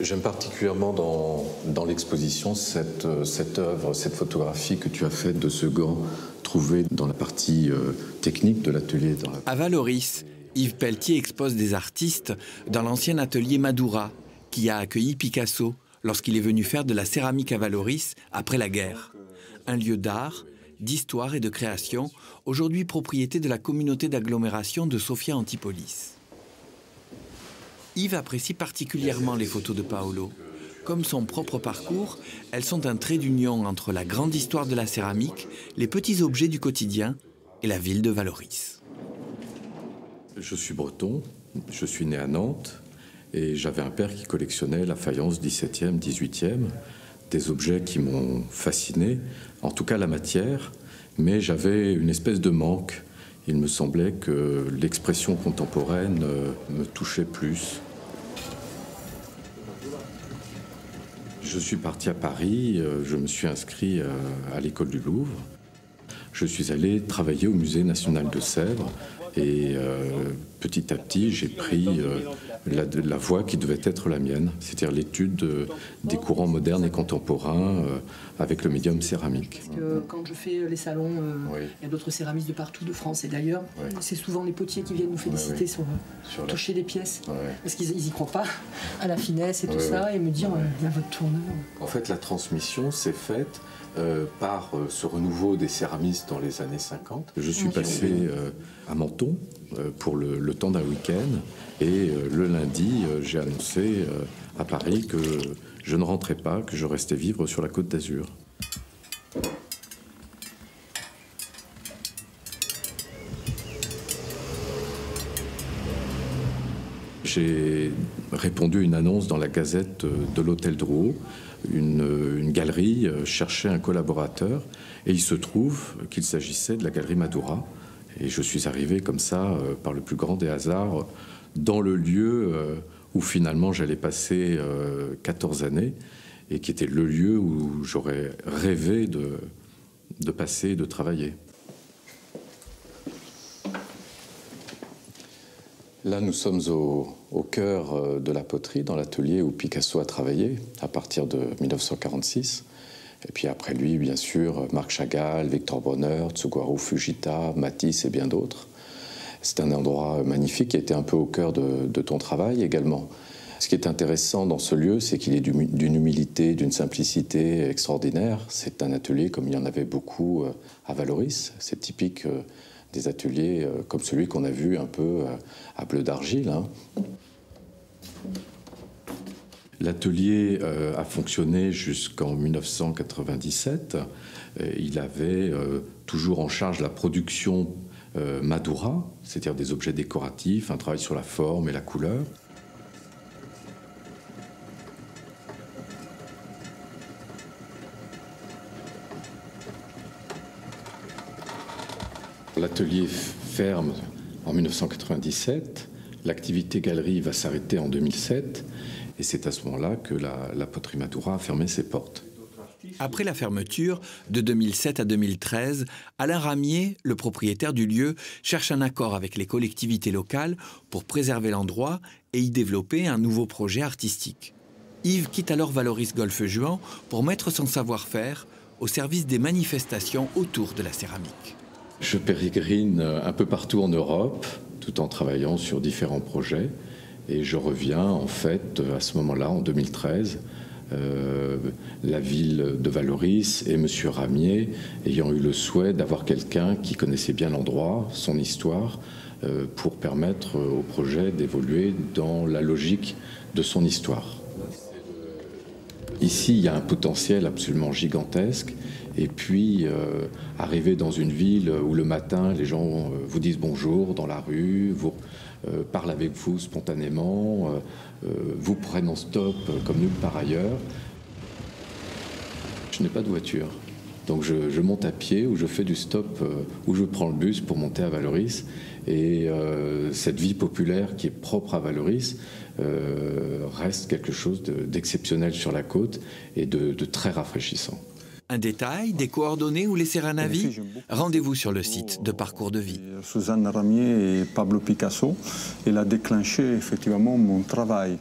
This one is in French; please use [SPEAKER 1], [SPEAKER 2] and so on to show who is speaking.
[SPEAKER 1] J'aime particulièrement dans l'exposition cette œuvre, cette photographie que tu as faite de ce gant trouvé dans la partie technique de l'atelier.
[SPEAKER 2] À Vallauris, Yves Pelletier expose des artistes dans l'ancien atelier Madoura, qui a accueilli Picasso lorsqu'il est venu faire de la céramique à Vallauris après la guerre. Un lieu d'art, d'histoire et de création, aujourd'hui propriété de la communauté d'agglomération de Sophia Antipolis. Yves apprécie particulièrement les photos de Paolo. Comme son propre parcours, elles sont un trait d'union entre la grande histoire de la céramique, les petits objets du quotidien et la ville de Vallauris.
[SPEAKER 1] Je suis breton, je suis né à Nantes et j'avais un père qui collectionnait la faïence 17e, 18e, des objets qui m'ont fasciné, en tout cas la matière, mais j'avais une espèce de manque. Il me semblait que l'expression contemporaine me touchait plus. Je suis parti à Paris, je me suis inscrit à l'école du Louvre. Je suis allé travailler au Musée national de Sèvres et petit à petit j'ai pris la voie qui devait être la mienne, c'est-à-dire l'étude des courants modernes et contemporains avec le médium céramique.
[SPEAKER 3] Parce que quand je fais les salons,
[SPEAKER 1] oui.
[SPEAKER 3] Il y a d'autres céramistes de partout, de France et d'ailleurs,
[SPEAKER 1] oui.
[SPEAKER 3] C'est souvent les potiers qui viennent nous féliciter
[SPEAKER 1] oui.
[SPEAKER 3] sur toucher des pièces,
[SPEAKER 1] oui.
[SPEAKER 3] Parce qu'ils n'y croient pas à la finesse et tout ça, et me dire il y a votre tourneur.
[SPEAKER 1] En fait, la transmission s'est faite par ce renouveau des céramistes dans les années 50. Je suis passé à Menton pour le temps d'un week-end et le lundi, j'ai annoncé à Paris que je ne rentrais pas, que je restais vivre sur la Côte d'Azur. J'ai répondu à une annonce dans la Gazette de l'Hôtel Drouot. Une galerie cherchait un collaborateur et il se trouve qu'il s'agissait de la galerie Madoura. Et je suis arrivé comme ça, par le plus grand des hasards, dans le lieu où finalement j'allais passer 14 années et qui était le lieu où j'aurais rêvé de passer et de travailler. Là, nous sommes au cœur de la poterie, dans l'atelier où Picasso a travaillé à partir de 1946. Et puis après lui, bien sûr, Marc Chagall, Victor Bronner, Tsugaru Fujita, Matisse et bien d'autres. C'est un endroit magnifique qui a été un peu au cœur de ton travail également. Ce qui est intéressant dans ce lieu, c'est qu'il est d'une humilité, d'une simplicité extraordinaire. C'est un atelier comme il y en avait beaucoup à Vallauris. C'est typique des ateliers comme celui qu'on a vu un peu à Bleu d'Argile. Hein. L'atelier a fonctionné jusqu'en 1997. Il avait toujours en charge la production Madoura, c'est-à-dire des objets décoratifs, un travail sur la forme et la couleur. L'atelier ferme en 1997, l'activité galerie va s'arrêter en 2007 et c'est à ce moment-là que la poterie Madoura a fermé ses portes.
[SPEAKER 2] Après la fermeture, de 2007 à 2013, Alain Ramier, le propriétaire du lieu, cherche un accord avec les collectivités locales pour préserver l'endroit et y développer un nouveau projet artistique. Yves quitte alors Vallauris Golfe-Juan pour mettre son savoir-faire au service des manifestations autour de la céramique.
[SPEAKER 1] Je pérégrine un peu partout en Europe, tout en travaillant sur différents projets. Et je reviens, en fait, à ce moment-là, en 2013, la ville de Vallauris et M. Ramier ayant eu le souhait d'avoir quelqu'un qui connaissait bien l'endroit, son histoire, pour permettre au projet d'évoluer dans la logique de son histoire. Ici, il y a un potentiel absolument gigantesque. Et puis, arriver dans une ville où le matin, les gens vous disent bonjour dans la rue, vous parlent avec vous spontanément, vous prennent en stop comme nulle part ailleurs. Je n'ai pas de voiture. Donc je monte à pied ou je fais du stop ou je prends le bus pour monter à Vallauris. Et cette vie populaire qui est propre à Vallauris reste quelque chose d'exceptionnel sur la côte et de très rafraîchissant.
[SPEAKER 2] Un détail, des coordonnées ou laisser un avis? Rendez-vous sur le site de Parcours de vie.
[SPEAKER 4] Suzanne Ramier et Pablo Picasso, il a déclenché effectivement mon travail.